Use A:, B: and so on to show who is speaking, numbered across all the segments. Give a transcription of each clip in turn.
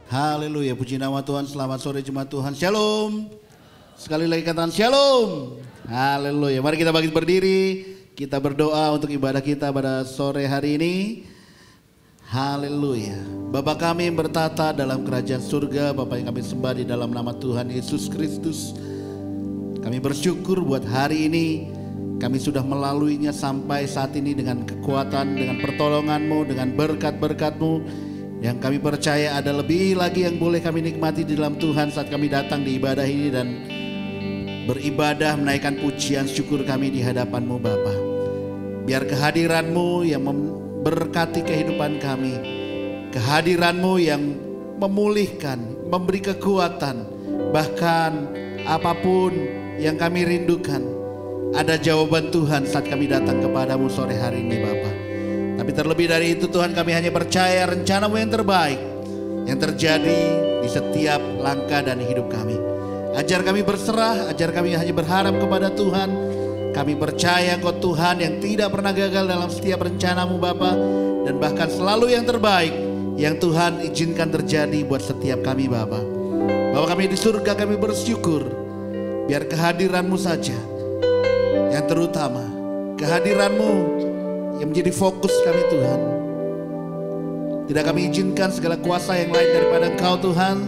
A: Haleluya, puji nama Tuhan. Selamat sore jemaat Tuhan. Shalom. Sekali lagi katakan shalom. Haleluya. Mari kita bangkit berdiri. Kita berdoa untuk ibadah kita pada sore hari ini. Haleluya. Bapa kami yang bertata dalam kerajaan surga, Bapa yang kami sembah di dalam nama Tuhan Yesus Kristus. Kami bersyukur buat hari ini. Kami sudah melaluinya sampai saat ini dengan kekuatan, dengan pertolongan-Mu, dengan berkat-berkat-Mu. Yang kami percaya ada lebih lagi yang boleh kami nikmati di dalam Tuhan saat kami datang di ibadah ini dan beribadah menaikkan pujian syukur kami di hadapan-Mu Bapa. Biar kehadiran-Mu yang memberkati kehidupan kami, kehadiran-Mu yang memulihkan, memberi kekuatan, bahkan apapun yang kami rindukan, ada jawaban Tuhan saat kami datang kepadamu sore hari ini Bapa. Tapi terlebih dari itu Tuhan, kami hanya percaya rencana-Mu yang terbaik yang terjadi di setiap langkah dan hidup kami. Ajar kami berserah, ajar kami hanya berharap kepada Tuhan. Kami percaya Engkau Tuhan yang tidak pernah gagal dalam setiap rencana-Mu Bapa. Dan bahkan selalu yang terbaik yang Tuhan izinkan terjadi buat setiap kami Bapa. Bahwa kami di surga kami bersyukur. Biar kehadiran-Mu saja yang terutama, kehadiran-Mu yang menjadi fokus kami Tuhan. Tidak kami izinkan segala kuasa yang lain daripada Engkau Tuhan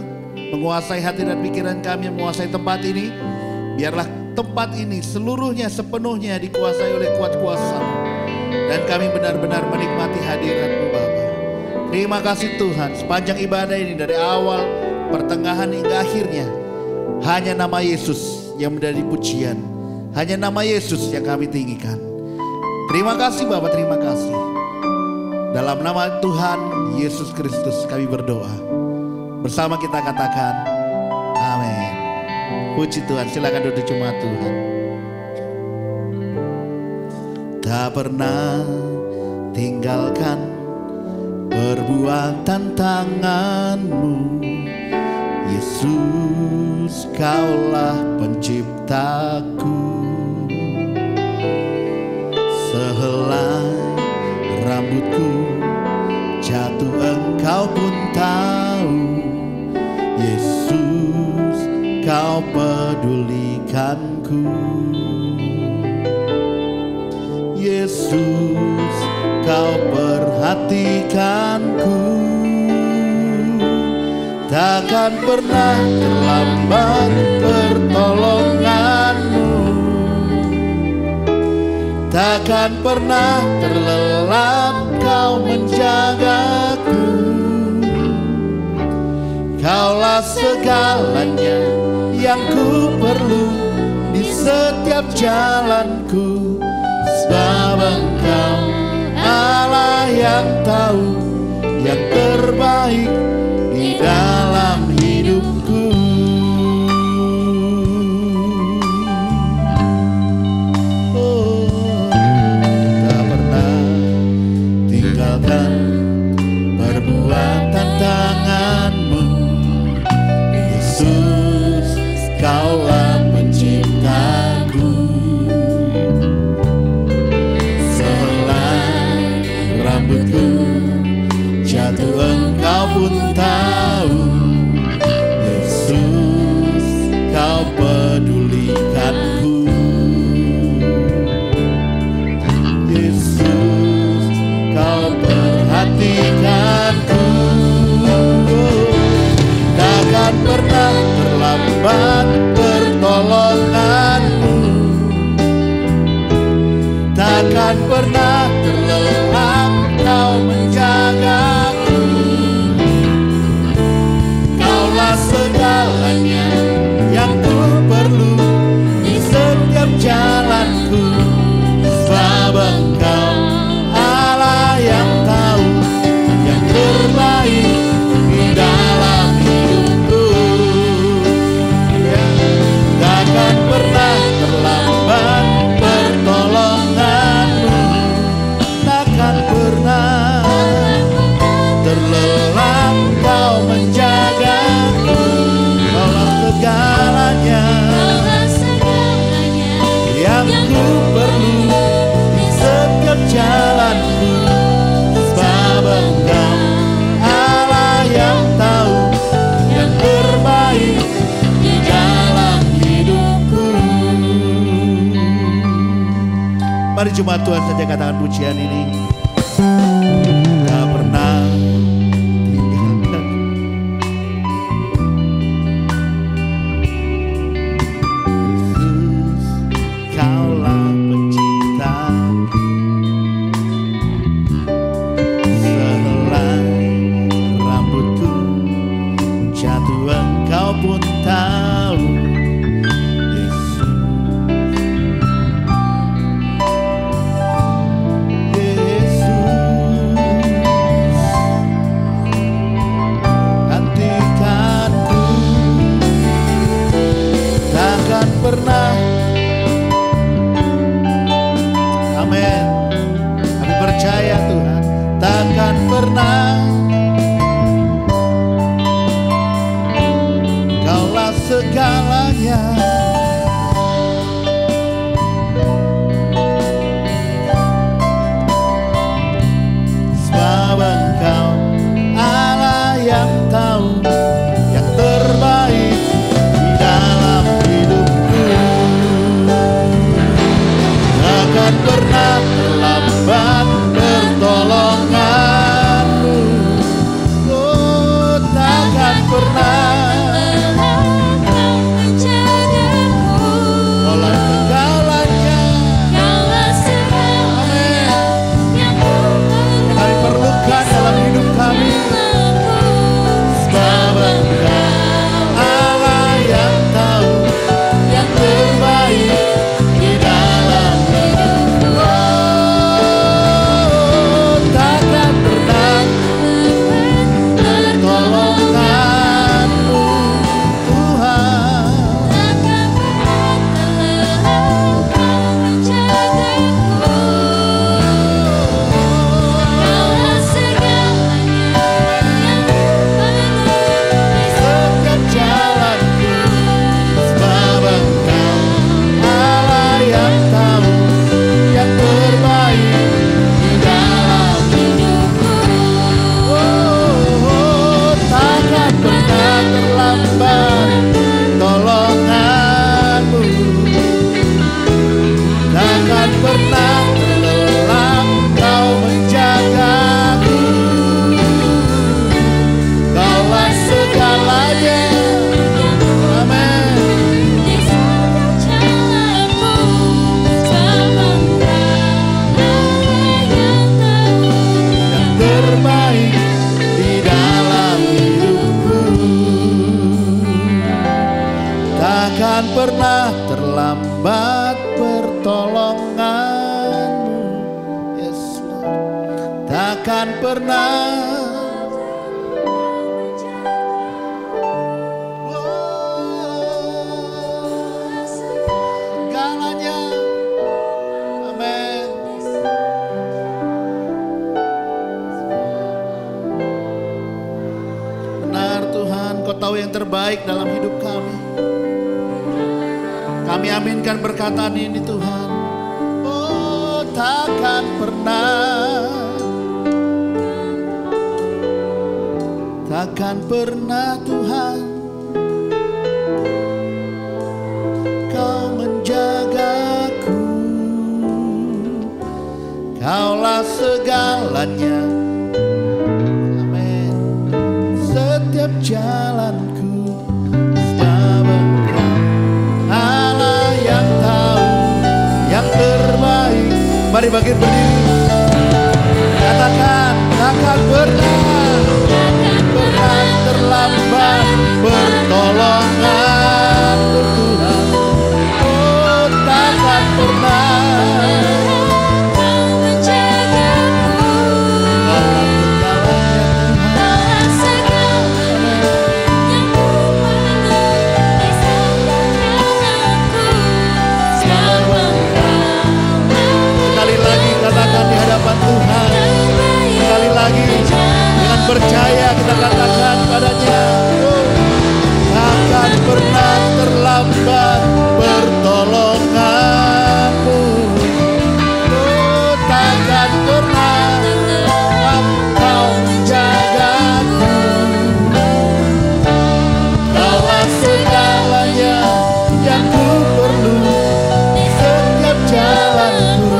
A: menguasai hati dan pikiran kami, menguasai tempat ini. Biarlah tempat ini seluruhnya sepenuhnya dikuasai oleh kuat kuasa-Mu. Dan kami benar-benar menikmati hadirat-Mu Bapa. Terima kasih Tuhan, sepanjang ibadah ini dari awal, pertengahan hingga akhirnya, hanya nama Yesus yang menjadi pujian. Hanya nama Yesus yang kami tinggikan. Terima kasih Bapak, terima kasih. Dalam nama Tuhan Yesus Kristus kami berdoa. Bersama kita katakan amin. Puji Tuhan, silakan duduk jemaat Tuhan. Tak pernah tinggalkan perbuatan tangan-Mu, Yesus, Kaulah penciptaku. Sehelai rambutku jatuh Engkau pun tahu, Yesus, Kau pedulikanku. Yesus, Kau perhatikanku. Takkan pernah terlambat pertolongan-Mu, takkan pernah terlelap Kau menjagaku. Kaulah segalanya yang ku perlu di setiap jalanku. Sebab Engkau Allah yang tahu yang terbaik di dalam hidupku. Perbuatan tangan-Mu, Yesus, terlambat pertolonganmu, takkan pernah terlelap kau menjagaku. Kaulah segalanya yang ku perlu di setiap jalanku, sebab Engkau Allah yang tahu yang terbaik di dalam hidupku. Ya, takkan pernah terlambat pertolonganmu, takkan pernah terlelap kau menjagaku. Kaulah segalanya yang ku perlu di setiap jalanku, sebab Engkau Allah yang tahu yang terbaik di dalam hidupku. Mari jemaat Tuhan saja katakan pujian ini. Tak pernah tinggalkan Yesus, Kaulah pencipta. Sehelai rambutku jatuh Engkau pun tahu. Pernah, amin. Kami percaya Tuhan, takkan pernah. Kaulah segalanya. Sebab Engkau Allah yang tahu yang terbaik di dalam hidupku. Takkan pernah terlambat pertolonganmu, oh takkan pernah. Kaulah segalanya, amin. Kami perlukan dalam hidup kami, sebab Engkau Allah yang tahu yang terbaik di dalam hidupku. Oh, takkan pernah pertolonganmu, Tuhan. Setiap jalanku, sebab Engkau Allah yang tahu yang terbaik di dalam hidupku. Oh, takkan pernah terlambat tolonganmu, takkan pernah terlelap kau menjagaku. Kaulah segalanya, amin. Yang terbaik di dalam hidupku. Takkan pernah terlambat pertolonganmu, yes Lord. Takkan pernah. Segalanya, amin. Benar Tuhan, Kau tahu yang terbaik dalam hidup kami. Kami aminkan perkataan ini Tuhan. Oh, takkan pernah, takkan pernah Tuhan Kau menjagaku. Kaulah segalanya, amin. Setiap jalanku, sebab bangkit berdiri. Katakan, takkan pernah terlambat pertolongan Tuhan. Oh, takkan pernah. Tuhan, sekali lagi dengan percaya kita katakan padanya, takkan pernah terlambat pertolonganmu. Oh, takkan pernah Engkau menjagaku. Kaulah segalanya yang ku perlu di setiap jalanku.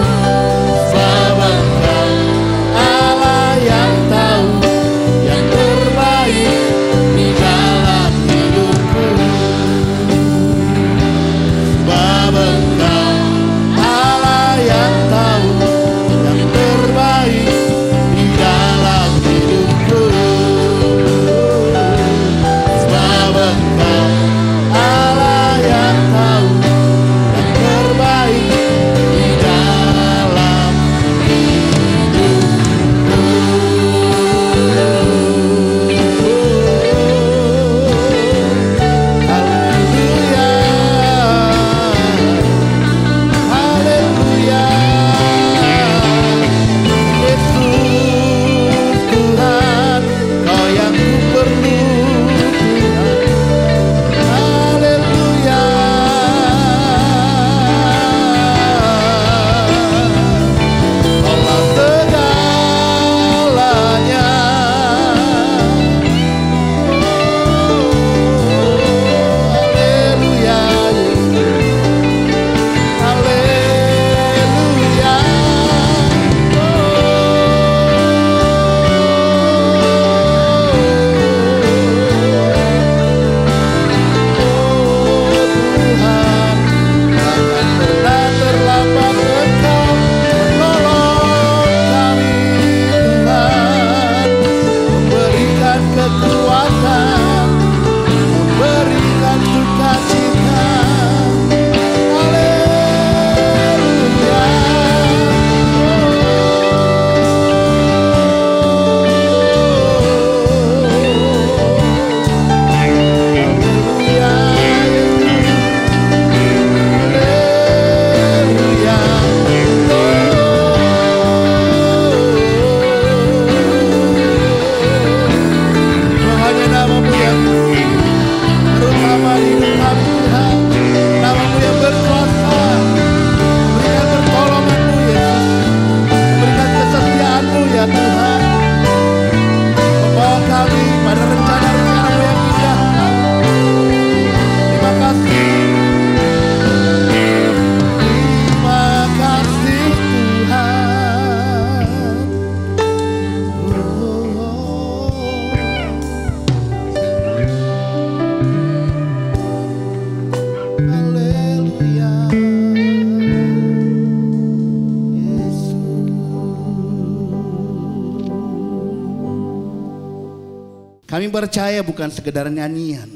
A: Kami percaya bukan sekedar nyanyian,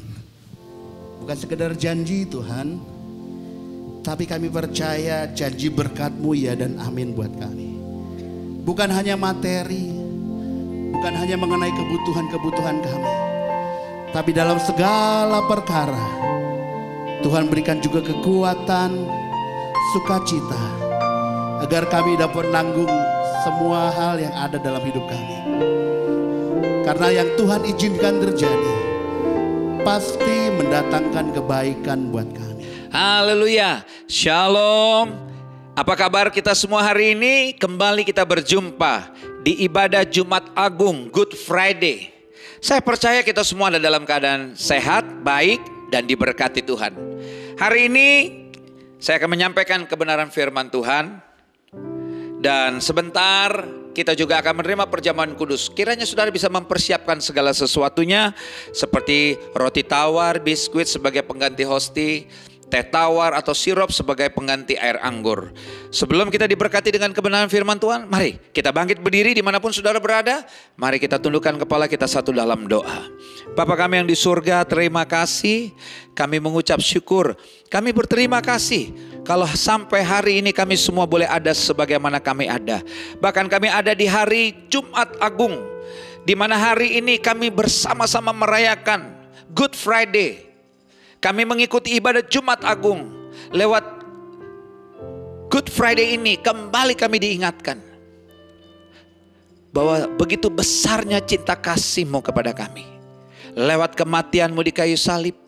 A: bukan sekedar janji Tuhan, tapi kami percaya janji berkat-Mu ya dan amin buat kami. Bukan hanya materi, bukan hanya mengenai kebutuhan-kebutuhan kami, tapi dalam segala perkara Tuhan berikan juga kekuatan, sukacita, agar kami dapat menanggung semua hal yang ada dalam hidup kami. Karena yang Tuhan izinkan terjadi pasti mendatangkan kebaikan buat kami.
B: Haleluya, shalom. Apa kabar kita semua hari ini? Kembali kita berjumpa di ibadah Jumat Agung Good Friday. Saya percaya kita semua ada dalam keadaan sehat, baik, dan diberkati Tuhan. Hari ini saya akan menyampaikan kebenaran firman Tuhan. Dan sebentar kita juga akan menerima perjamuan kudus. Kiranya saudara bisa mempersiapkan segala sesuatunya, seperti roti tawar, biskuit sebagai pengganti hosti. teh tawar atau sirup sebagai pengganti air anggur. Sebelum kita diberkati dengan kebenaran firman Tuhan, mari kita bangkit berdiri dimanapun saudara berada. Mari kita tundukkan kepala kita satu dalam doa. Bapa kami yang di surga, terima kasih. Kami mengucap syukur. Kami berterima kasih kalau sampai hari ini kami semua boleh ada sebagaimana kami ada. Bahkan kami ada di hari Jumat Agung, di mana hari ini kami bersama-sama merayakan Good Friday. Kami mengikuti ibadah Jumat Agung. Lewat Good Friday ini kembali kami diingatkan bahwa begitu besarnya cinta kasih-Mu kepada kami. Lewat kematian-Mu di kayu salib,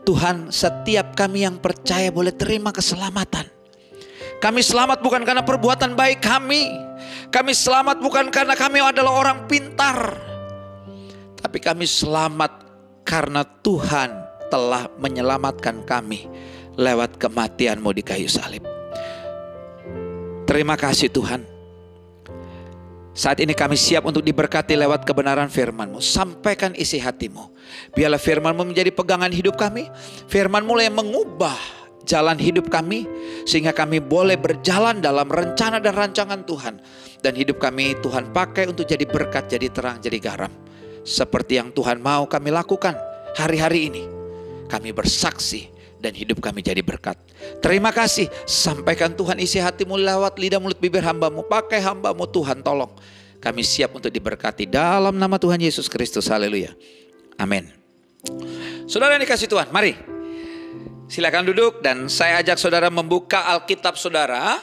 B: Tuhan, setiap kami yang percaya boleh terima keselamatan. Kami selamat bukan karena perbuatan baik kami. Kami selamat bukan karena kami adalah orang pintar. Tapi kami selamat karena Tuhan telah menyelamatkan kami lewat kematian-Mu di kayu salib. Terima kasih Tuhan. Saat ini kami siap untuk diberkati lewat kebenaran firman-Mu. Sampaikan isi hati-Mu. Biarlah firman-Mu menjadi pegangan hidup kami. Firman-Mu yang mengubah jalan hidup kami, sehingga kami boleh berjalan dalam rencana dan rancangan Tuhan. Dan hidup kami Tuhan pakai untuk jadi berkat, jadi terang, jadi garam. Seperti yang Tuhan mau kami lakukan hari-hari ini. Kami bersaksi dan hidup kami jadi berkat. Terima kasih. Sampaikan Tuhan isi hati-Mu lewat lidah mulut bibir hamba-Mu. Pakai hamba-Mu Tuhan, tolong. Kami siap untuk diberkati dalam nama Tuhan Yesus Kristus. Haleluya. Amin. Saudara yang dikasih Tuhan, mari. Silakan duduk dan saya ajak saudara membuka Alkitab saudara.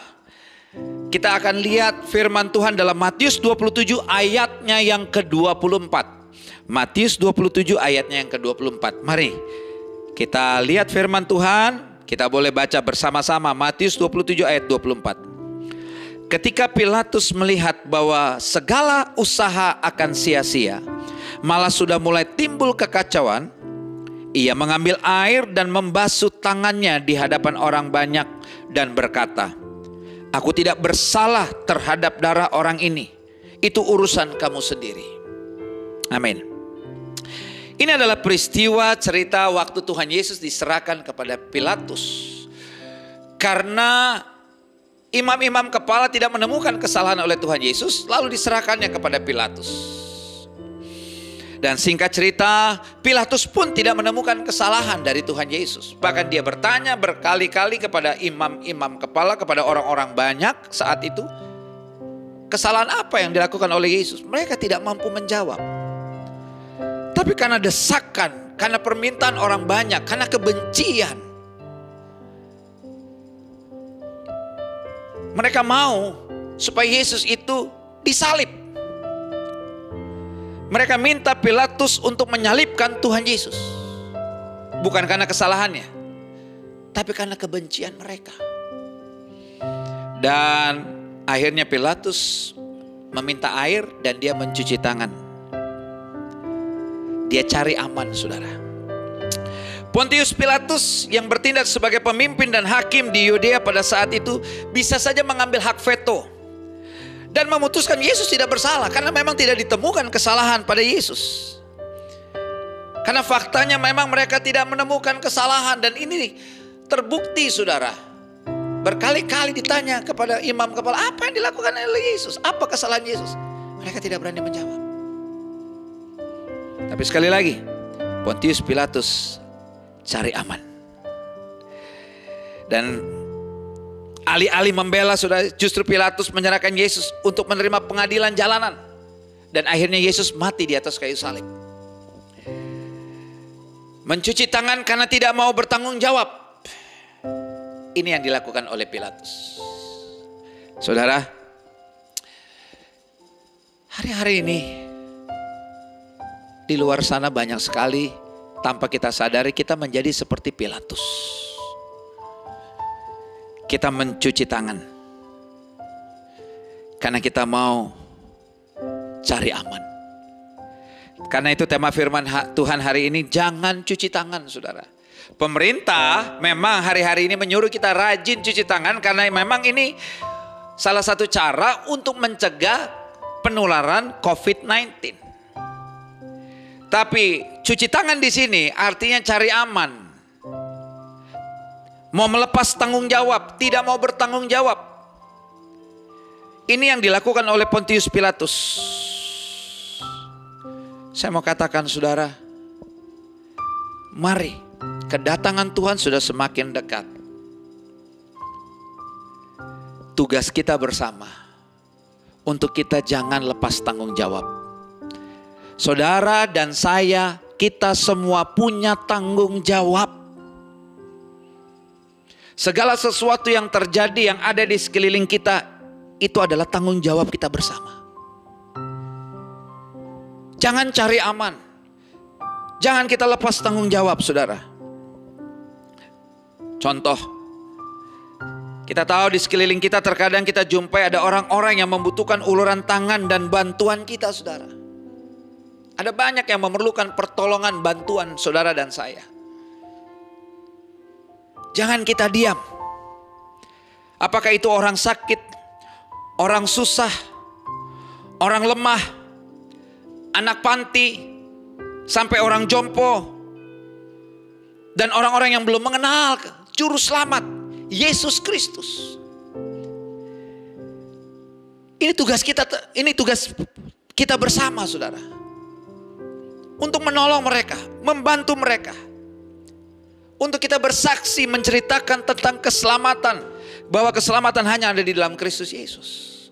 B: Kita akan lihat firman Tuhan dalam Matius 27 ayatnya yang ke-24. Matius 27 ayatnya yang ke-24. Mari. Kita lihat firman Tuhan, kita boleh baca bersama-sama Matius 27 ayat 24. Ketika Pilatus melihat bahwa segala usaha akan sia-sia, malah sudah mulai timbul kekacauan, ia mengambil air dan membasuh tangannya di hadapan orang banyak dan berkata, "Aku tidak bersalah terhadap darah orang ini, itu urusan kamu sendiri." Amin. Ini adalah peristiwa cerita waktu Tuhan Yesus diserahkan kepada Pilatus. Karena imam-imam kepala tidak menemukan kesalahan oleh Tuhan Yesus, lalu diserahkannya kepada Pilatus. Dan singkat cerita, Pilatus pun tidak menemukan kesalahan dari Tuhan Yesus. Bahkan dia bertanya berkali-kali kepada imam-imam kepala, kepada orang-orang banyak saat itu, kesalahan apa yang dilakukan oleh Yesus? Mereka tidak mampu menjawab. Tapi karena desakan, karena permintaan orang banyak, karena kebencian, mereka mau supaya Yesus itu disalib. Mereka minta Pilatus untuk menyalibkan Tuhan Yesus. Bukan karena kesalahannya, tapi karena kebencian mereka. Dan akhirnya Pilatus meminta air dan dia mencuci tangan. Dia cari aman, saudara. Pontius Pilatus yang bertindak sebagai pemimpin dan hakim di Yudea pada saat itu bisa saja mengambil hak veto dan memutuskan Yesus tidak bersalah karena memang tidak ditemukan kesalahan pada Yesus. Karena faktanya memang mereka tidak menemukan kesalahan, dan ini terbukti, saudara. Berkali-kali ditanya kepada imam kepala, apa yang dilakukan oleh Yesus? Apa kesalahan Yesus? Mereka tidak berani menjawab. Tapi sekali lagi, Pontius Pilatus cari aman. Dan alih-alih membela, saudara, justru Pilatus menyerahkan Yesus untuk menerima pengadilan jalanan. Dan akhirnya Yesus mati di atas kayu salib. Mencuci tangan karena tidak mau bertanggung jawab. Ini yang dilakukan oleh Pilatus. Saudara, hari-hari ini di luar sana banyak sekali tanpa kita sadari kita menjadi seperti Pilatus. Kita mencuci tangan karena kita mau cari aman. Karena itu tema firman Tuhan hari ini, jangan cuci tangan, saudara. Pemerintah memang hari-hari ini menyuruh kita rajin cuci tangan karena memang ini salah satu cara untuk mencegah penularan COVID-19. Tapi cuci tangan di sini artinya cari aman. mau melepas tanggung jawab, tidak mau bertanggung jawab. Ini yang dilakukan oleh Pontius Pilatus. Saya mau katakan saudara, mari, kedatangan Tuhan sudah semakin dekat. Tugas kita bersama untuk kita jangan lepas tanggung jawab. Saudara dan saya, kita semua punya tanggung jawab. Segala sesuatu yang terjadi, yang ada di sekeliling kita, itu adalah tanggung jawab kita bersama. Jangan cari aman. Jangan kita lepas tanggung jawab, saudara. Contoh, kita tahu di sekeliling kita terkadang kita jumpai ada orang-orang yang membutuhkan uluran tangan dan bantuan kita, saudara. Ada banyak yang memerlukan pertolongan, bantuan saudara dan saya. Jangan kita diam. Apakah itu orang sakit, orang susah, orang lemah, anak panti, sampai orang jompo, dan orang-orang yang belum mengenal Juru Selamat, Yesus Kristus. Ini tugas kita bersama, saudara. Untuk menolong mereka, membantu mereka. Untuk kita bersaksi, menceritakan tentang keselamatan. Bahwa keselamatan hanya ada di dalam Kristus Yesus.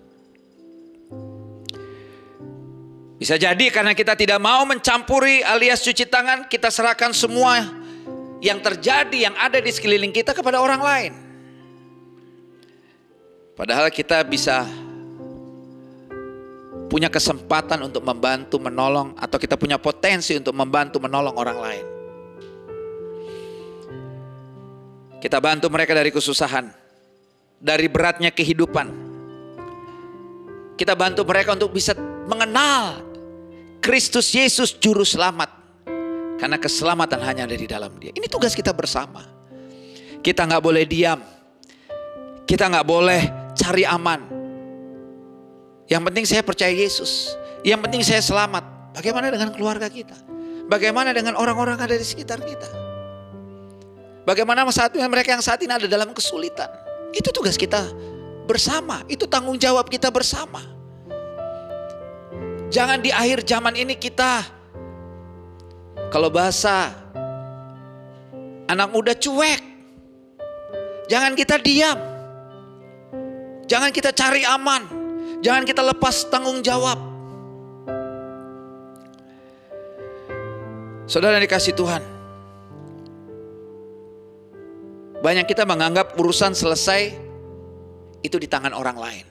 B: Bisa jadi karena kita tidak mau mencampuri alias cuci tangan, kita serahkan semua yang terjadi, yang ada di sekeliling kita kepada orang lain. Padahal kita bisa punya kesempatan untuk membantu, menolong, atau kita punya potensi untuk membantu, menolong orang lain. Kita bantu mereka dari kesusahan, dari beratnya kehidupan. Kita bantu mereka untuk bisa mengenal Kristus Yesus Juru Selamat. Karena keselamatan hanya ada di dalam Dia. Ini tugas kita bersama. Kita gak boleh diam. Kita gak boleh cari aman. Yang penting saya percaya Yesus. Yang penting saya selamat. Bagaimana dengan keluarga kita? Bagaimana dengan orang-orang yang ada di sekitar kita? Bagaimana mereka yang saat ini ada dalam kesulitan? Itu tugas kita bersama. Itu tanggung jawab kita bersama. Jangan di akhir zaman ini kita, kalau bahasa anak muda, cuek. Jangan kita diam. Jangan kita cari aman. Jangan kita lepas tanggung jawab. Saudara yang dikasih Tuhan, banyak kita menganggap urusan selesai itu di tangan orang lain.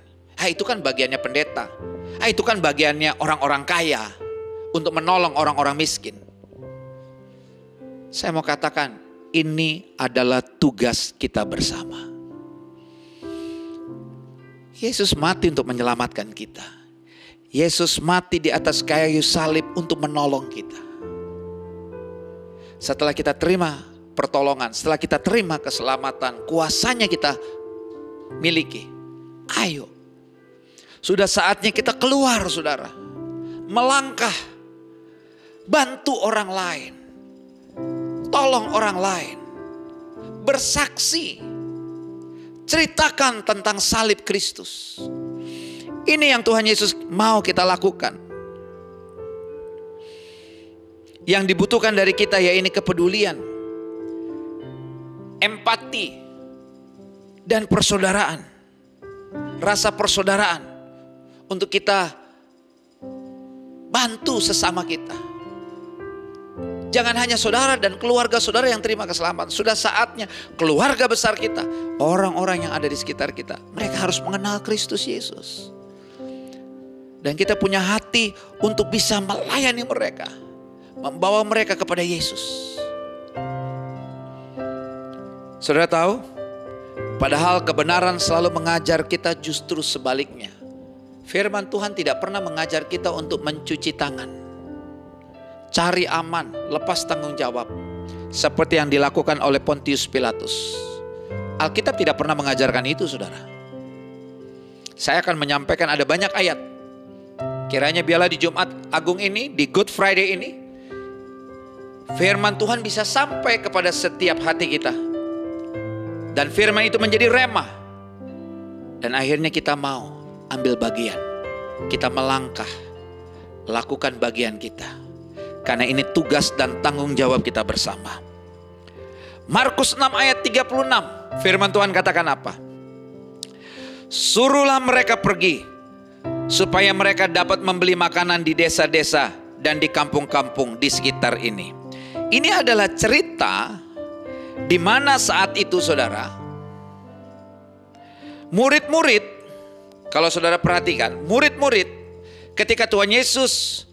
B: Itu kan bagiannya pendeta. Itu kan bagiannya orang-orang kaya untuk menolong orang-orang miskin. Saya mau katakan, ini adalah tugas kita bersama. Yesus mati untuk menyelamatkan kita. Yesus mati di atas kayu salib untuk menolong kita. Setelah kita terima pertolongan, setelah kita terima keselamatan, kuasanya kita miliki. Ayo, sudah saatnya kita keluar, saudara. Melangkah, bantu orang lain, tolong orang lain, bersaksi. Ceritakan tentang salib Kristus. Ini yang Tuhan Yesus mau kita lakukan. Yang dibutuhkan dari kita ya ini kepedulian, empati, dan persaudaraan. Rasa persaudaraan untuk kita bantu sesama kita. Jangan hanya saudara dan keluarga saudara yang terima keselamatan. Sudah saatnya keluarga besar kita, orang-orang yang ada di sekitar kita, mereka harus mengenal Kristus Yesus. Dan kita punya hati untuk bisa melayani mereka, membawa mereka kepada Yesus. Saudara tahu, padahal kebenaran selalu mengajar kita justru sebaliknya. Firman Tuhan tidak pernah mengajar kita untuk mencuci tangan, cari aman, lepas tanggung jawab. Seperti yang dilakukan oleh Pontius Pilatus. Alkitab tidak pernah mengajarkan itu, saudara. Saya akan menyampaikan ada banyak ayat. Kiranya biarlah di Jumat Agung ini, di Good Friday ini, firman Tuhan bisa sampai kepada setiap hati kita. Dan firman itu menjadi rema. Dan akhirnya kita mau ambil bagian. Kita melangkah, lakukan bagian kita. Karena ini tugas dan tanggung jawab kita bersama. Markus 6 ayat 36. Firman Tuhan katakan apa? Suruhlah mereka pergi, supaya mereka dapat membeli makanan di desa-desa dan di kampung-kampung di sekitar ini. Ini adalah cerita di mana saat itu saudara, murid-murid, kalau saudara perhatikan, murid-murid ketika Tuhan Yesus,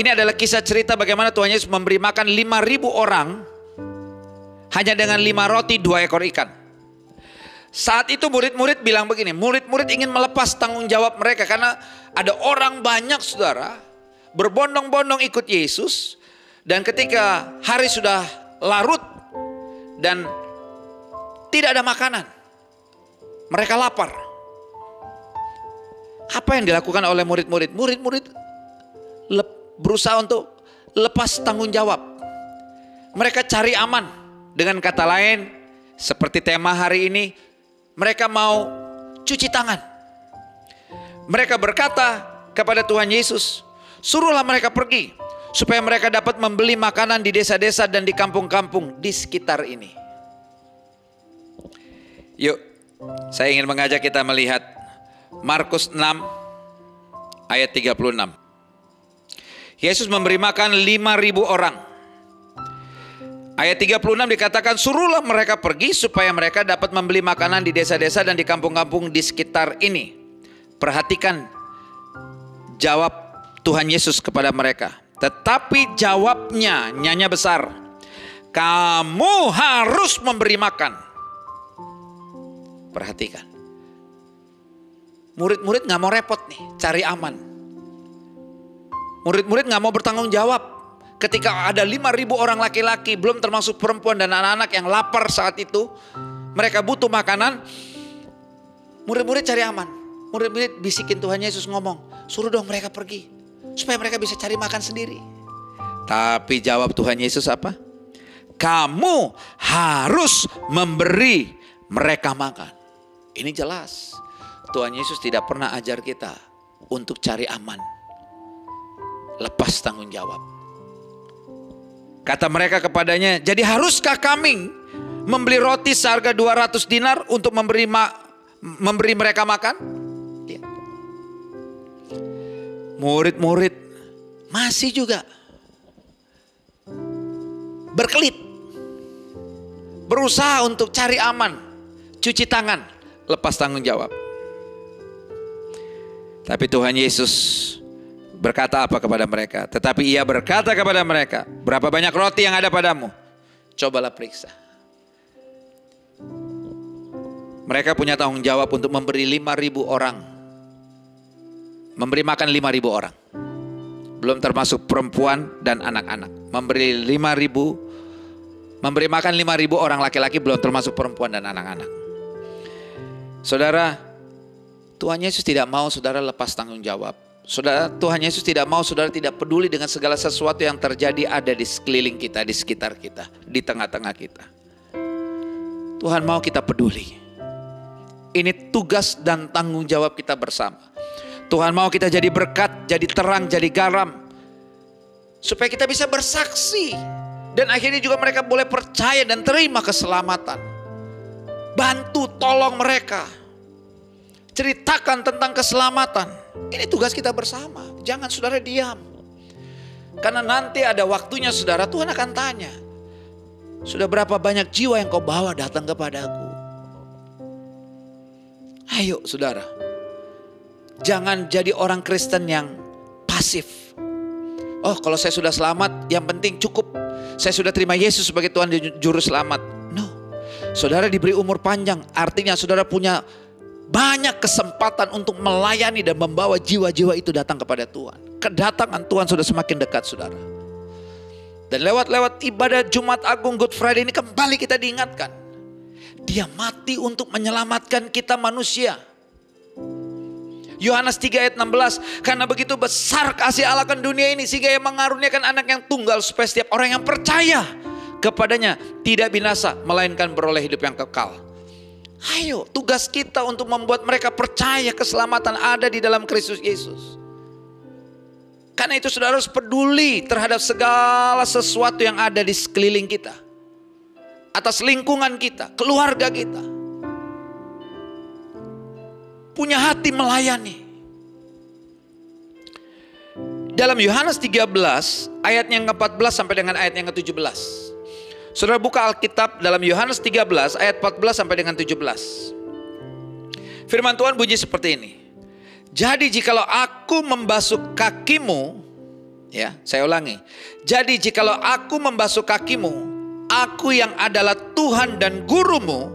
B: ini adalah kisah cerita bagaimana Tuhan Yesus memberi makan 5.000 orang hanya dengan 5 roti 2 ekor ikan. Saat itu murid-murid bilang begini, murid-murid ingin melepas tanggung jawab mereka karena ada orang banyak saudara berbondong-bondong ikut Yesus. Dan ketika hari sudah larut dan tidak ada makanan, mereka lapar. Apa yang dilakukan oleh murid-murid? Murid-murid berusaha untuk lepas tanggung jawab. Mereka cari aman. Dengan kata lain, seperti tema hari ini, mereka mau cuci tangan. Mereka berkata kepada Tuhan Yesus, suruhlah mereka pergi, supaya mereka dapat membeli makanan di desa-desa dan di kampung-kampung di sekitar ini. Yuk, saya ingin mengajak kita melihat Markus 6 ayat 36. Yesus memberi makan 5.000 orang. Ayat 36 dikatakan, suruhlah mereka pergi supaya mereka dapat membeli makanan di desa-desa dan di kampung-kampung di sekitar ini. Perhatikan jawab Tuhan Yesus kepada mereka. Tetapi jawabnya nyanyi besar, kamu harus memberi makan. Perhatikan, murid-murid gak mau repot nih, cari aman. Murid-murid gak mau bertanggung jawab. Ketika ada 5.000 orang laki-laki, belum termasuk perempuan dan anak-anak yang lapar saat itu, mereka butuh makanan. Murid-murid cari aman. Murid-murid bisikin Tuhan Yesus ngomong, suruh dong mereka pergi, supaya mereka bisa cari makan sendiri. Tapi jawab Tuhan Yesus apa? Kamu harus memberi mereka makan. Ini jelas. Tuhan Yesus tidak pernah ajar kita untuk cari aman, lepas tanggung jawab. Kata mereka kepadanya, jadi haruskah kami membeli roti seharga 200 dinar untuk memberi mereka makan? Ya. Murid-murid masih juga berkelit, berusaha untuk cari aman, cuci tangan, lepas tanggung jawab. Tapi Tuhan Yesus berkata apa kepada mereka? Tetapi ia berkata kepada mereka, berapa banyak roti yang ada padamu? Cobalah periksa. Mereka punya tanggung jawab untuk memberi 5.000 orang. Memberi makan 5.000 orang. Belum termasuk perempuan dan anak-anak. Memberi makan 5.000 orang laki-laki, belum termasuk perempuan dan anak-anak. Saudara, Tuhan Yesus tidak mau saudara lepas tanggung jawab. Saudara, Tuhan Yesus tidak mau saudara tidak peduli dengan segala sesuatu yang terjadi ada di sekeliling kita, di sekitar kita, di tengah-tengah kita. Tuhan mau kita peduli. Ini tugas dan tanggung jawab kita bersama. Tuhan mau kita jadi berkat, jadi terang, jadi garam. Supaya kita bisa bersaksi. Dan akhirnya juga mereka boleh percaya dan terima keselamatan. Bantu, tolong mereka. Ceritakan tentang keselamatan. Ini tugas kita bersama. Jangan saudara diam. Karena nanti ada waktunya saudara, Tuhan akan tanya, sudah berapa banyak jiwa yang kau bawa datang kepadaku? Ayo saudara, jangan jadi orang Kristen yang pasif. Oh, kalau saya sudah selamat, yang penting cukup saya sudah terima Yesus sebagai Tuhan dan Juru Selamat. No, saudara diberi umur panjang, artinya saudara punya banyak kesempatan untuk melayani dan membawa jiwa-jiwa itu datang kepada Tuhan. Kedatangan Tuhan sudah semakin dekat saudara. Dan lewat ibadah Jumat Agung Good Friday ini kembali kita diingatkan. Dia mati untuk menyelamatkan kita manusia. Yohanes 3 ayat 16. Karena begitu besar kasih Allah akan dunia ini, sehingga ia mengaruniakan anak yang tunggal, supaya setiap orang yang percaya kepadanya tidak binasa, melainkan beroleh hidup yang kekal. Ayo, tugas kita untuk membuat mereka percaya keselamatan ada di dalam Kristus Yesus. Karena itu saudara harus peduli terhadap segala sesuatu yang ada di sekeliling kita, atas lingkungan kita, keluarga kita. Punya hati melayani. Dalam Yohanes 13 ayat yang ke-14 sampai dengan ayat yang ke-17. Saudara buka Alkitab dalam Yohanes 13 ayat 14 sampai dengan 17. Firman Tuhan bunyi seperti ini. Jadi jikalau aku membasuh kakimu, ya, saya ulangi. Jadi jikalau aku membasuh kakimu, aku yang adalah Tuhan dan gurumu,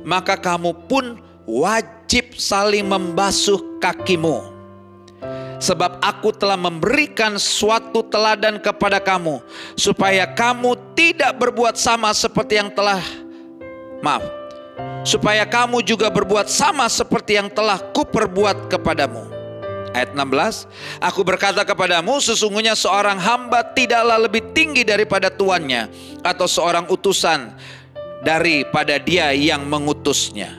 B: maka kamu pun wajib saling membasuh kakimu. Sebab aku telah memberikan suatu teladan kepada kamu, supaya kamu tidak berbuat sama seperti yang telah, supaya kamu juga berbuat sama seperti yang telah kuperbuat kepadamu. Ayat 16, aku berkata kepadamu, sesungguhnya seorang hamba tidaklah lebih tinggi daripada tuannya, atau seorang utusan daripada dia yang mengutusnya.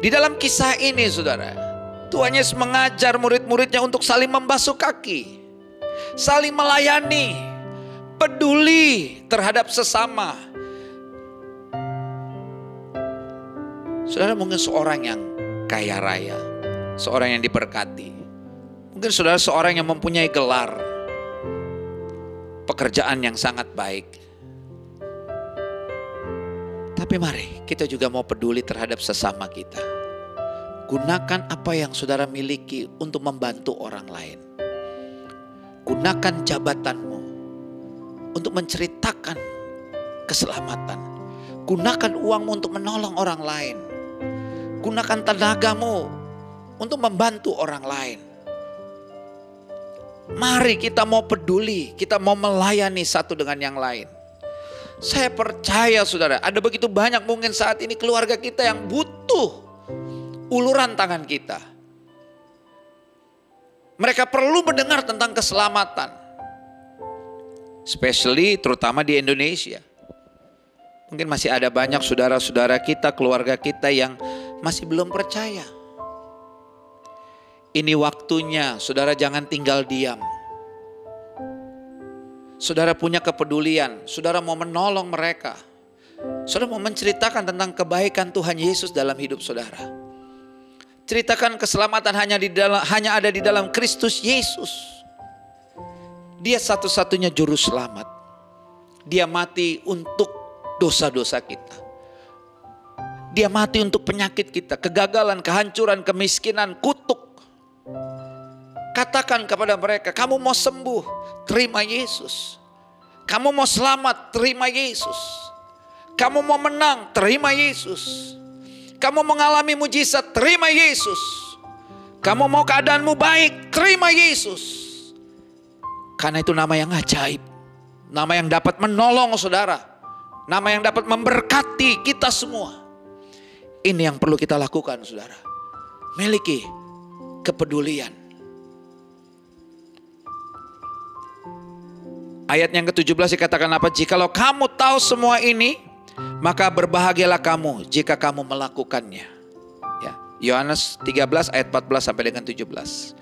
B: Di dalam kisah ini saudara, Tuhan Yesus mengajar murid-muridnya untuk saling membasuh kaki, saling melayani, peduli terhadap sesama. Saudara mungkin seorang yang kaya raya, seorang yang diberkati. Mungkin saudara seorang yang mempunyai gelar, pekerjaan yang sangat baik. Tapi mari kita juga mau peduli terhadap sesama kita. Gunakan apa yang saudara miliki untuk membantu orang lain. Gunakan jabatanmu untuk menceritakan keselamatan. Gunakan uangmu untuk menolong orang lain. Gunakan tenagamu untuk membantu orang lain. Mari kita mau peduli, kita mau melayani satu dengan yang lain. Saya percaya saudara, ada begitu banyak mungkin saat ini keluarga kita yang butuh uluran tangan kita. Mereka perlu mendengar tentang keselamatan. Especially terutama di Indonesia. Mungkin masih ada banyak saudara-saudara kita, keluarga kita yang masih belum percaya. Ini waktunya, saudara jangan tinggal diam. Saudara punya kepedulian, saudara mau menolong mereka. Saudara mau menceritakan tentang kebaikan Tuhan Yesus dalam hidup saudara. Ceritakan keselamatan hanya ada di dalam Kristus Yesus. Dia satu-satunya juru selamat. Dia mati untuk dosa-dosa kita. Dia mati untuk penyakit kita, kegagalan, kehancuran, kemiskinan, kutuk. Katakan kepada mereka, kamu mau sembuh, terima Yesus. Kamu mau selamat, terima Yesus. Kamu mau menang, terima Yesus. Kamu mengalami mujizat, terima Yesus. Kamu mau keadaanmu baik, terima Yesus. Karena itu nama yang ajaib. Nama yang dapat menolong saudara. Nama yang dapat memberkati kita semua. Ini yang perlu kita lakukan saudara. Miliki kepedulian. Ayat yang ke-17 dikatakan apa? Jikalau kamu tahu semua ini, maka berbahagialah kamu jika kamu melakukannya. Ya, Yohanes 13 ayat 14 sampai dengan 17.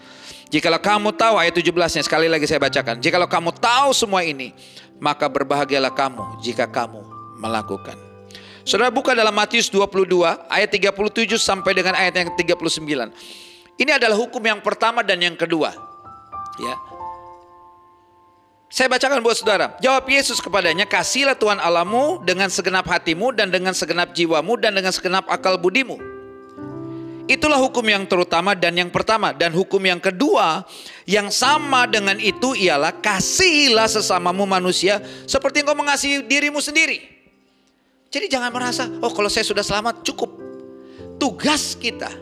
B: Jikalau kamu tahu, ayat 17-nya sekali lagi saya bacakan. Jikalau kamu tahu semua ini, maka berbahagialah kamu jika kamu melakukan. Saudara buka dalam Matius 22 ayat 37 sampai dengan ayat yang 39. Ini adalah hukum yang pertama dan yang kedua. Ya. Saya bacakan buat saudara. Jawab Yesus kepadanya, kasihilah Tuhan Allahmu dengan segenap hatimu dan dengan segenap jiwamu dan dengan segenap akal budimu. Itulah hukum yang terutama dan yang pertama. Dan hukum yang kedua yang sama dengan itu ialah kasihilah sesamamu manusia seperti engkau mengasihi dirimu sendiri. Jadi jangan merasa, oh kalau saya sudah selamat cukup. Tugas kita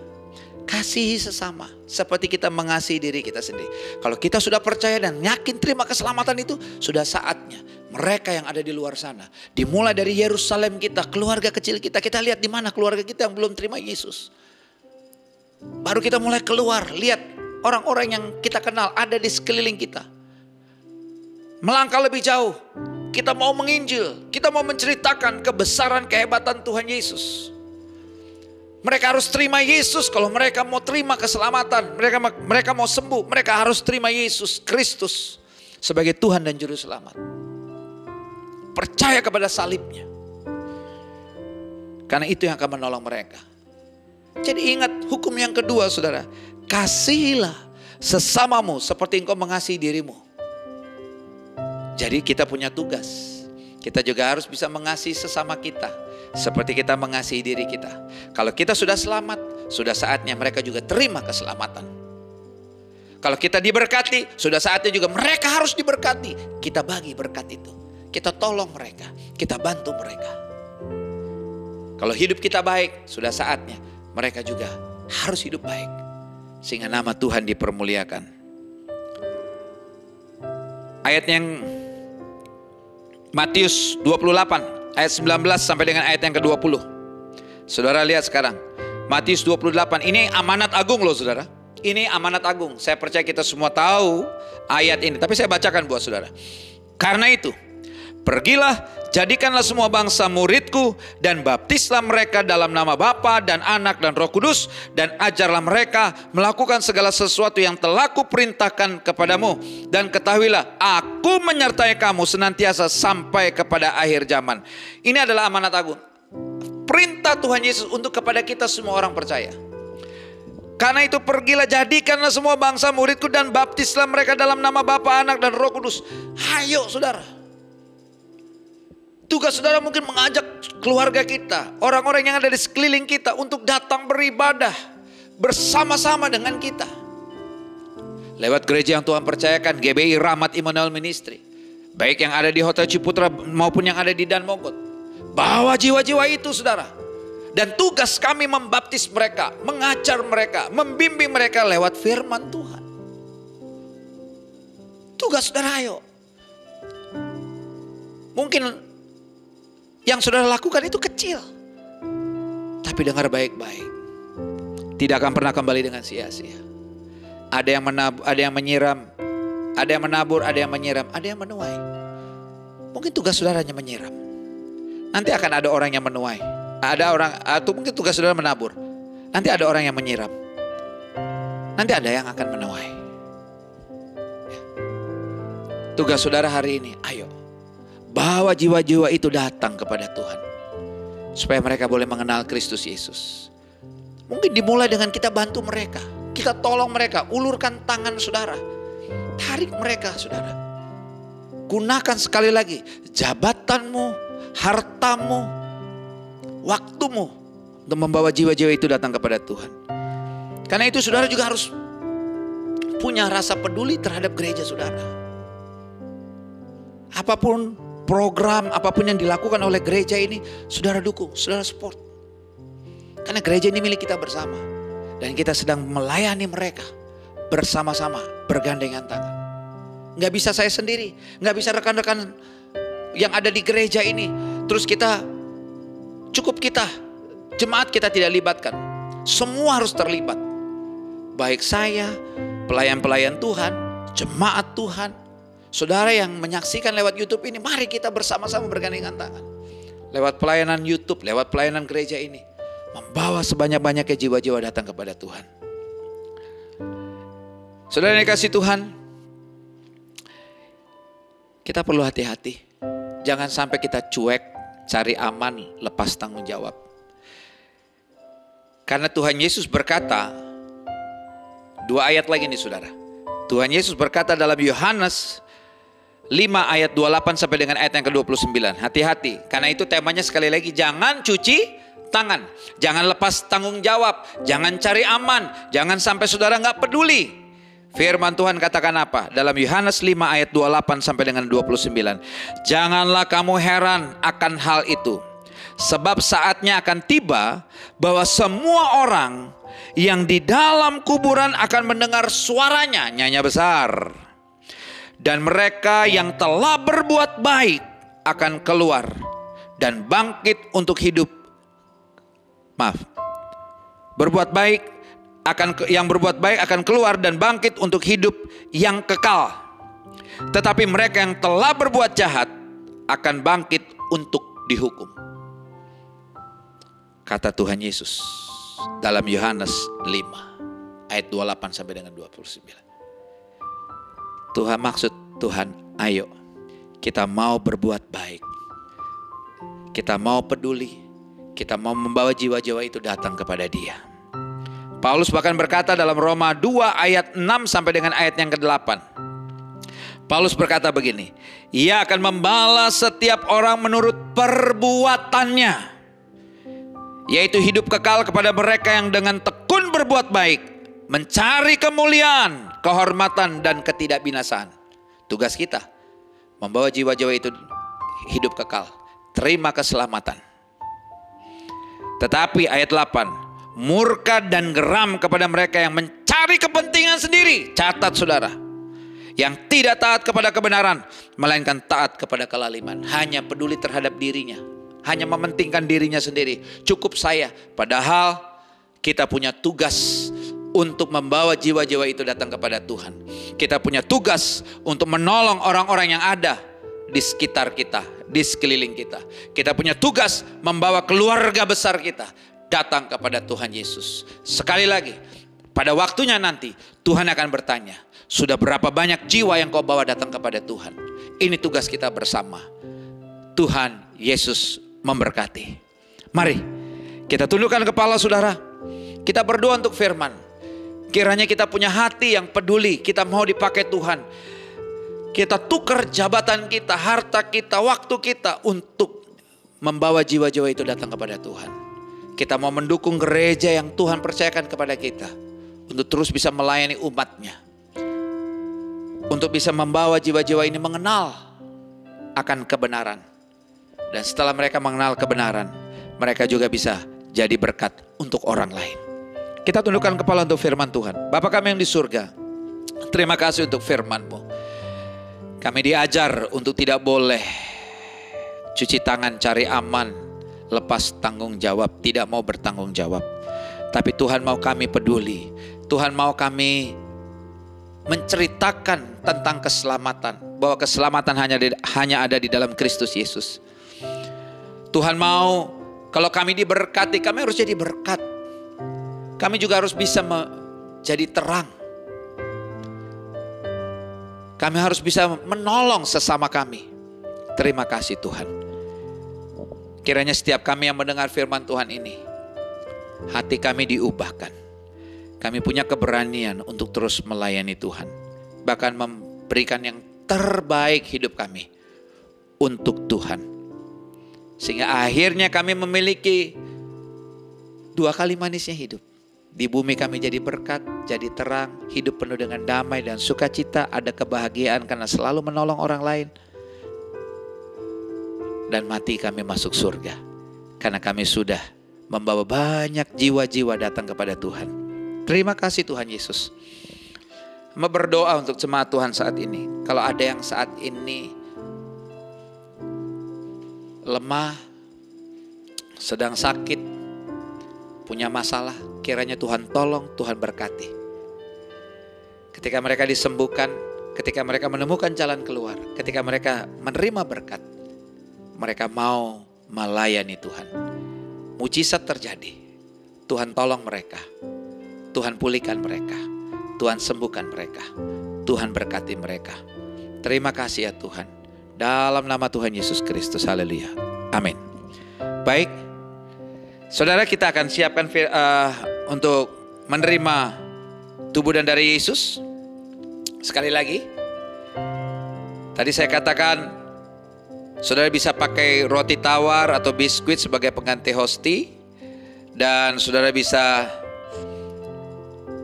B: kasihi sesama seperti kita mengasihi diri kita sendiri. Kalau kita sudah percaya dan yakin terima keselamatan itu, sudah saatnya mereka yang ada di luar sana, dimulai dari Yerusalem kita, keluarga kecil kita, kita lihat di mana keluarga kita yang belum terima Yesus. Baru kita mulai keluar, lihat orang-orang yang kita kenal ada di sekeliling kita. Melangkah lebih jauh, kita mau menginjil, kita mau menceritakan kebesaran kehebatan Tuhan Yesus. Mereka harus terima Yesus kalau mereka mau terima keselamatan. Mereka mau sembuh, mereka harus terima Yesus Kristus sebagai Tuhan dan Juru Selamat. Percaya kepada salibnya. Karena itu yang akan menolong mereka. Jadi ingat hukum yang kedua saudara. Kasihilah sesamamu seperti engkau mengasihi dirimu. Jadi kita punya tugas. Kita juga harus bisa mengasihi sesama kita seperti kita mengasihi diri kita. Kalau kita sudah selamat, sudah saatnya mereka juga terima keselamatan. Kalau kita diberkati, sudah saatnya juga mereka harus diberkati. Kita bagi berkat itu. Kita tolong mereka, kita bantu mereka. Kalau hidup kita baik, sudah saatnya mereka juga harus hidup baik. Sehingga nama Tuhan dipermuliakan. Ayat yang Matius 28 ayat 19 sampai dengan ayat yang ke-20. Saudara lihat sekarang. Matius 28 ini amanat agung loh saudara. Ini amanat agung. Saya percaya kita semua tahu ayat ini. Tapi saya bacakan buat saudara. Karena itu, pergilah, jadikanlah semua bangsa muridku dan baptislah mereka dalam nama Bapa dan Anak dan Roh Kudus, dan ajarlah mereka melakukan segala sesuatu yang telah kuperintahkan kepadamu, dan ketahuilah aku menyertai kamu senantiasa sampai kepada akhir zaman. Ini adalah amanat agung. Perintah Tuhan Yesus untuk kepada kita semua orang percaya. Karena itu pergilah, jadikanlah semua bangsa muridku dan baptislah mereka dalam nama Bapa, Anak dan Roh Kudus. Hayo saudara. Tugas saudara mungkin mengajak keluarga kita, orang-orang yang ada di sekeliling kita untuk datang beribadah bersama-sama dengan kita. Lewat gereja yang Tuhan percayakan, GBI Rahmat Immanuel Ministry. Baik yang ada di Hotel Ciputra maupun yang ada di Dan Mogot. Bawa jiwa-jiwa itu saudara. Dan tugas kami membaptis mereka, mengajar mereka, membimbing mereka lewat firman Tuhan. Tugas saudara ayo. Mungkin yang saudara lakukan itu kecil. Tapi dengar baik-baik. Tidak akan pernah kembali dengan sia-sia. Ada yang menyiram, ada yang menabur, ada yang menyiram, ada yang menuai. Mungkin tugas saudara hanya menyiram. Nanti akan ada orang yang menuai. Ada orang, atau mungkin tugas saudara menabur. Nanti ada orang yang menyiram. Nanti ada yang akan menuai. Ya. Tugas saudara hari ini, ayo. Bawa jiwa-jiwa itu datang kepada Tuhan. Supaya mereka boleh mengenal Kristus Yesus. Mungkin dimulai dengan kita bantu mereka. Kita tolong mereka, ulurkan tangan saudara. Tarik mereka saudara. Gunakan sekali lagi jabatanmu, hartamu, waktumu untuk membawa jiwa-jiwa itu datang kepada Tuhan. Karena itu saudara juga harus punya rasa peduli terhadap gereja saudara. Apapun program, apapun yang dilakukan oleh gereja ini, saudara dukung, saudara support. Karena gereja ini milik kita bersama. Dan kita sedang melayani mereka bersama-sama, bergandengan tangan. Gak bisa saya sendiri, gak bisa rekan-rekan yang ada di gereja ini. Terus kita, cukup kita, jemaat kita tidak libatkan. Semua harus terlibat. Baik saya, pelayan-pelayan Tuhan, jemaat Tuhan, saudara yang menyaksikan lewat YouTube ini, mari kita bersama-sama bergandengan tangan. Lewat pelayanan YouTube, lewat pelayanan gereja ini, membawa sebanyak-banyaknya jiwa-jiwa datang kepada Tuhan. Saudara yang dikasihi Tuhan, kita perlu hati-hati. Jangan sampai kita cuek, cari aman, lepas tanggung jawab. Karena Tuhan Yesus berkata, 2 ayat lagi nih saudara. Tuhan Yesus berkata dalam Yohanes 5 ayat 28 sampai dengan ayat yang ke-29. Hati-hati, karena itu temanya sekali lagi, jangan cuci tangan. Jangan lepas tanggung jawab, jangan cari aman, jangan sampai saudara gak peduli. Firman Tuhan katakan apa? Dalam Yohanes 5 ayat 28 sampai dengan 29. Janganlah kamu heran akan hal itu. Sebab saatnya akan tiba bahwa semua orang yang di dalam kuburan akan mendengar suaranya, nyanyi besar. Dan mereka yang telah berbuat baik akan keluar dan bangkit untuk hidup. Yang berbuat baik akan keluar dan bangkit untuk hidup yang kekal. Tetapi mereka yang telah berbuat jahat akan bangkit untuk dihukum. Kata Tuhan Yesus dalam Yohanes 5 ayat 28 sampai dengan 29. Tuhan maksud Tuhan, ayo kita mau berbuat baik. Kita mau peduli. Kita mau membawa jiwa-jiwa itu datang kepada Dia. Paulus bahkan berkata dalam Roma 2 ayat 6 sampai dengan ayat yang ke-8. Paulus berkata begini, Ia akan membalas setiap orang menurut perbuatannya, yaitu hidup kekal kepada mereka yang dengan tekun berbuat baik, mencari kemuliaan, kehormatan, dan ketidakbinasaan. Tugas kita membawa jiwa-jiwa itu hidup kekal, terima keselamatan. Tetapi ayat 8, murka dan geram kepada mereka yang mencari kepentingan sendiri. Catat saudara, yang tidak taat kepada kebenaran, melainkan taat kepada kelaliman. Hanya peduli terhadap dirinya, hanya mementingkan dirinya sendiri. Cukup saya. Padahal kita punya tugas untuk membawa jiwa-jiwa itu datang kepada Tuhan. Kita punya tugas untuk menolong orang-orang yang ada di sekitar kita, di sekeliling kita. Kita punya tugas membawa keluarga besar kita datang kepada Tuhan Yesus. Sekali lagi, pada waktunya nanti Tuhan akan bertanya, sudah berapa banyak jiwa yang kau bawa datang kepada Tuhan? Ini tugas kita bersama. Tuhan Yesus memberkati. Mari kita tundukkan kepala saudara. Kita berdoa untuk firman. Kiranya kita punya hati yang peduli. Kita mau dipakai Tuhan. Kita tukar jabatan kita, harta kita, waktu kita untuk membawa jiwa-jiwa itu datang kepada Tuhan. Kita mau mendukung gereja yang Tuhan percayakan kepada kita untuk terus bisa melayani umatnya. Untuk bisa membawa jiwa-jiwa ini mengenal akan kebenaran. Dan setelah mereka mengenal kebenaran, mereka juga bisa jadi berkat untuk orang lain. Kita tundukkan kepala untuk firman Tuhan. Bapa kami yang di surga, terima kasih untuk firman-Mu. Kami diajar untuk tidak boleh cuci tangan cari aman, lepas tanggung jawab, tidak mau bertanggung jawab. Tapi Tuhan mau kami peduli. Tuhan mau kami menceritakan tentang keselamatan. Bahwa keselamatan hanya ada di dalam Kristus Yesus. Tuhan mau kalau kami diberkati, kami harus jadi berkat. Kami juga harus bisa menjadi terang. Kami harus bisa menolong sesama kami. Terima kasih Tuhan. Kiranya setiap kami yang mendengar firman Tuhan ini, hati kami diubahkan. Kami punya keberanian untuk terus melayani Tuhan. Bahkan memberikan yang terbaik hidup kami untuk Tuhan. Sehingga akhirnya kami memiliki 2 kali manisnya hidup. Di bumi kami jadi berkat, jadi terang, hidup penuh dengan damai dan sukacita, ada kebahagiaan karena selalu menolong orang lain. Dan mati kami masuk surga. Karena kami sudah membawa banyak jiwa-jiwa datang kepada Tuhan. Terima kasih Tuhan Yesus. Mau berdoa untuk jemaat Tuhan saat ini. Kalau ada yang saat ini lemah, sedang sakit, punya masalah, kiranya Tuhan tolong, Tuhan berkati. Ketika mereka disembuhkan, ketika mereka menemukan jalan keluar, ketika mereka menerima berkat, mereka mau melayani Tuhan. Mujizat terjadi. Tuhan tolong mereka. Tuhan pulihkan mereka. Tuhan sembuhkan mereka. Tuhan berkati mereka. Terima kasih ya Tuhan. Dalam nama Tuhan Yesus Kristus. Haleluya. Amin. Baik. Saudara, kita akan siapkan untuk menerima tubuh dan darah Yesus. Sekali lagi. Tadi saya katakan, saudara bisa pakai roti tawar atau biskuit sebagai pengganti hosti. Dan saudara bisa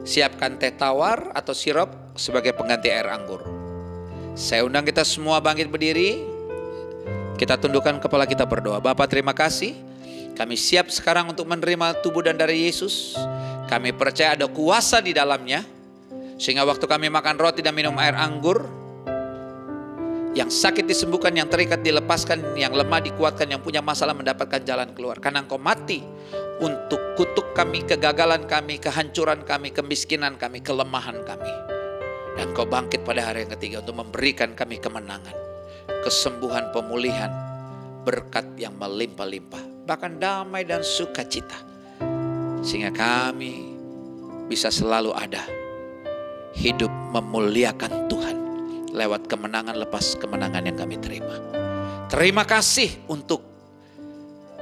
B: siapkan teh tawar atau sirup sebagai pengganti air anggur. Saya undang kita semua bangkit berdiri. Kita tundukkan kepala, kita berdoa. Bapa, terima kasih. Kami siap sekarang untuk menerima tubuh dan darah Yesus. Kami percaya ada kuasa di dalamnya. Sehingga waktu kami makan roti dan minum air anggur, yang sakit disembuhkan, yang terikat dilepaskan, yang lemah dikuatkan, yang punya masalah mendapatkan jalan keluar. Karena Engkau mati untuk kutuk kami, kegagalan kami, kehancuran kami, kemiskinan kami, kelemahan kami. Dan Engkau bangkit pada hari yang ketiga untuk memberikan kami kemenangan. kesembuhan, pemulihan, berkat yang melimpah-limpah, bahkan damai dan sukacita. Sehingga kami bisa selalu ada, hidup memuliakan Tuhan lewat kemenangan lepas kemenangan yang kami terima. Terima kasih untuk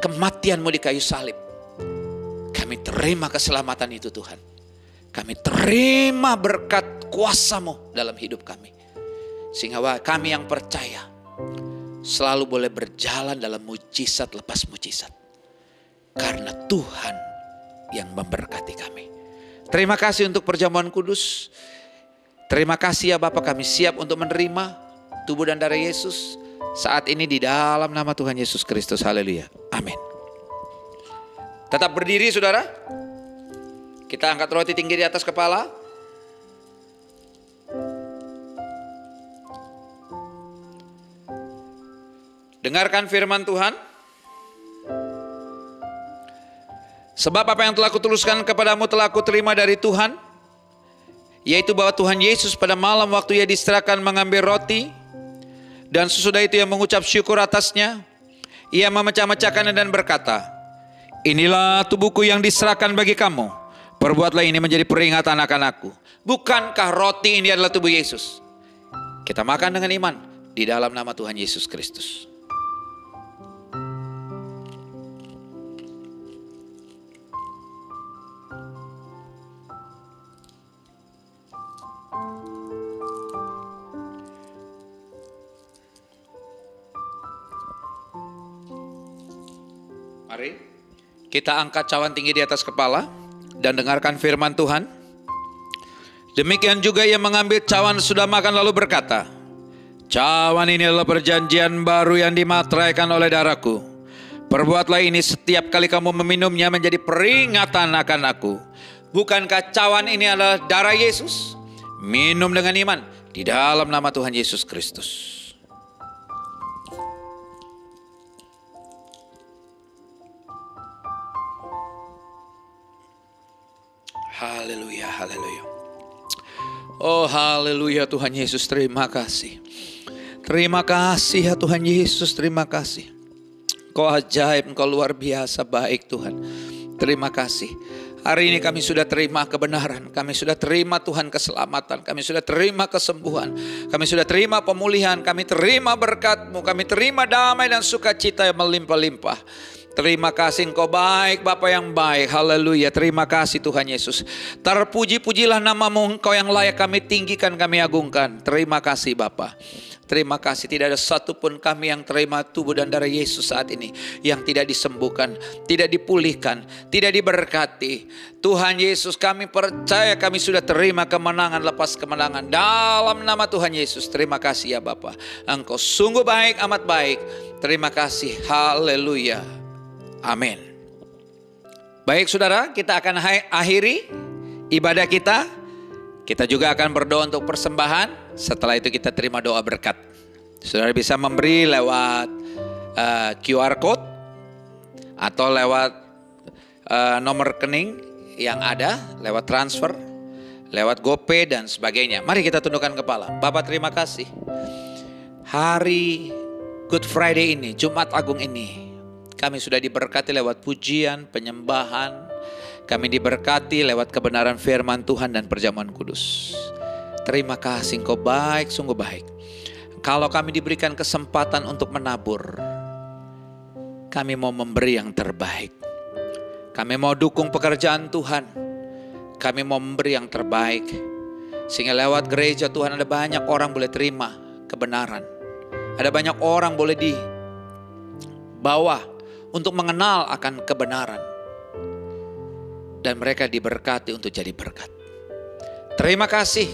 B: kematian-Mu di kayu salib. Kami terima keselamatan itu Tuhan. Kami terima berkat kuasa-Mu dalam hidup kami. Sehingga kami yang percaya selalu boleh berjalan dalam mujizat lepas mujizat. Karena Tuhan yang memberkati kami. Terima kasih untuk perjamuan kudus. Terima kasih ya Bapa, kami siap untuk menerima tubuh dan darah Yesus saat ini di dalam nama Tuhan Yesus Kristus. Haleluya. Amin. Tetap berdiri saudara. Kita angkat roti tinggi di atas kepala. Dengarkan firman Tuhan. Sebab apa yang telah kutuluskan kepadamu telah kuterima dari Tuhan, yaitu bahwa Tuhan Yesus pada malam waktu ia diserahkan mengambil roti, dan sesudah itu ia mengucap syukur atasnya, ia memecah-mecahkannya dan berkata, inilah tubuhku yang diserahkan bagi kamu, perbuatlah ini menjadi peringatan akan aku. Bukankah roti ini adalah tubuh Yesus? Kita makan dengan iman di dalam nama Tuhan Yesus Kristus. Mari kita angkat cawan tinggi di atas kepala dan dengarkan firman Tuhan. Demikian juga ia mengambil cawan sudah makan lalu berkata, cawan ini adalah perjanjian baru yang dimateraikan oleh darahku. Perbuatlah ini setiap kali kamu meminumnya menjadi peringatan akan aku. Bukankah cawan ini adalah darah Yesus? Minum dengan iman di dalam nama Tuhan Yesus Kristus. Haleluya, haleluya. Oh haleluya Tuhan Yesus, terima kasih. Terima kasih ya Tuhan Yesus, terima kasih. Kau ajaib, Kau luar biasa baik Tuhan. Terima kasih. Hari ini kami sudah terima kebenaran. Kami sudah terima Tuhan keselamatan. Kami sudah terima kesembuhan. Kami sudah terima pemulihan. Kami terima berkat-Mu. Kami terima damai dan sukacita yang melimpah-limpah. Terima kasih Engkau baik, Bapa yang baik. Haleluya. Terima kasih Tuhan Yesus. Terpuji-pujilah nama-Mu, Engkau yang layak kami tinggikan, kami agungkan. Terima kasih Bapa. Terima kasih, tidak ada satupun kami yang terima tubuh dan darah Yesus saat ini yang tidak disembuhkan, tidak dipulihkan, tidak diberkati. Tuhan Yesus, kami percaya kami sudah terima kemenangan lepas kemenangan dalam nama Tuhan Yesus. Terima kasih ya Bapa. Engkau sungguh baik, amat baik. Terima kasih. Haleluya. Amin. Baik saudara, kita akan akhiri ibadah kita. Kita juga akan berdoa untuk persembahan. Setelah itu kita terima doa berkat. Saudara bisa memberi lewat QR code atau lewat nomor rekening yang ada, lewat transfer, lewat GoPay dan sebagainya. Mari kita tundukkan kepala. Bapak terima kasih. Hari Good Friday ini, Jumat Agung ini, kami sudah diberkati lewat pujian, penyembahan. Kami diberkati lewat kebenaran firman Tuhan dan perjamuan kudus. Terima kasih, Engkau baik, sungguh baik. Kalau kami diberikan kesempatan untuk menabur, kami mau memberi yang terbaik. Kami mau dukung pekerjaan Tuhan. Kami mau memberi yang terbaik. Sehingga lewat gereja Tuhan ada banyak orang boleh terima kebenaran. Ada banyak orang boleh dibawa untuk mengenal akan kebenaran. Dan mereka diberkati untuk jadi berkat. Terima kasih.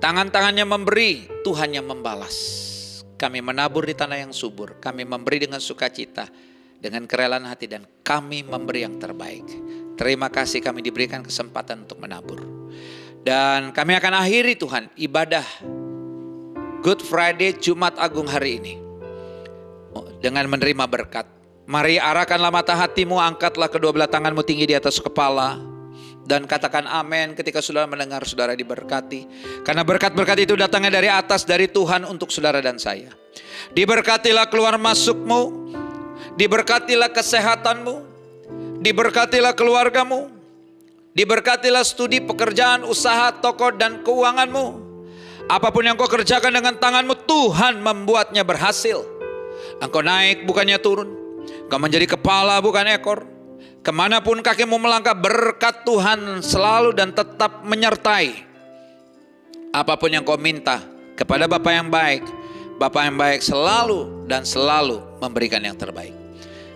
B: Tangan-tangannya memberi, Tuhan yang membalas. Kami menabur di tanah yang subur. Kami memberi dengan sukacita, dengan kerelaan hati, dan kami memberi yang terbaik. Terima kasih kami diberikan kesempatan untuk menabur. Dan kami akan akhiri Tuhan ibadah Good Friday Jumat Agung hari ini dengan menerima berkat. Mari arahkanlah mata hatimu, angkatlah kedua belah tanganmu tinggi di atas kepala. dan katakan amin ketika saudara mendengar saudara diberkati. Karena berkat-berkat itu datangnya dari atas, dari Tuhan untuk saudara dan saya. Diberkatilah keluar masukmu, diberkatilah kesehatanmu, diberkatilah keluargamu, diberkatilah studi, pekerjaan, usaha, toko dan keuanganmu. Apapun yang kau kerjakan dengan tanganmu, Tuhan membuatnya berhasil. Engkau naik bukannya turun, engkau menjadi kepala bukan ekor. Kemanapun kakimu melangkah, berkat Tuhan selalu dan tetap menyertai. Apapun yang kau minta kepada Bapa yang baik, Bapa yang baik selalu dan selalu memberikan yang terbaik.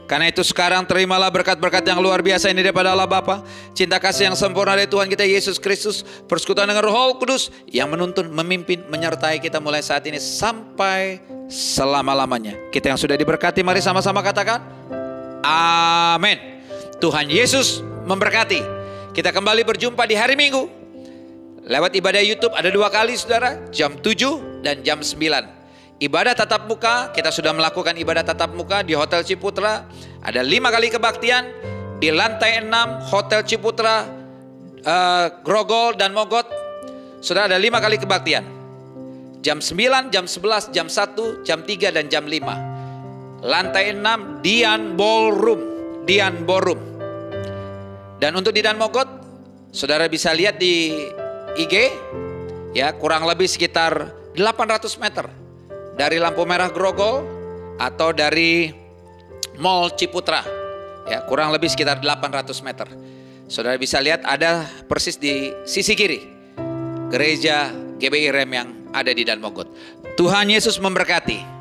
B: Karena itu sekarang terimalah berkat-berkat yang luar biasa ini daripada Allah Bapa, cinta kasih yang sempurna dari Tuhan kita Yesus Kristus, persekutuan dengan Roh Kudus yang menuntun, memimpin, menyertai kita mulai saat ini sampai selama-lamanya. Kita yang sudah diberkati, mari sama-sama katakan amin. Tuhan Yesus memberkati. Kita kembali berjumpa di hari Minggu lewat ibadah YouTube, ada 2 kali saudara, jam 7 dan jam 9. Ibadah tatap muka, kita sudah melakukan ibadah tatap muka di Hotel Ciputra. Ada 5 kali kebaktian di lantai 6 Hotel Ciputra, Grogol dan Mogot. Sudah ada 5 kali kebaktian. Jam 9, jam 11, jam 1, jam 3 dan jam 5. Lantai 6 Dian Ballroom. Dan untuk di Dan Mogot, saudara bisa lihat di IG, ya kurang lebih sekitar 800 meter. Dari lampu merah Grogol atau dari Mall Ciputra, ya kurang lebih sekitar 800 meter. Saudara bisa lihat ada persis di sisi kiri gereja GBI Rem yang ada di Dan Mogot. Tuhan Yesus memberkati.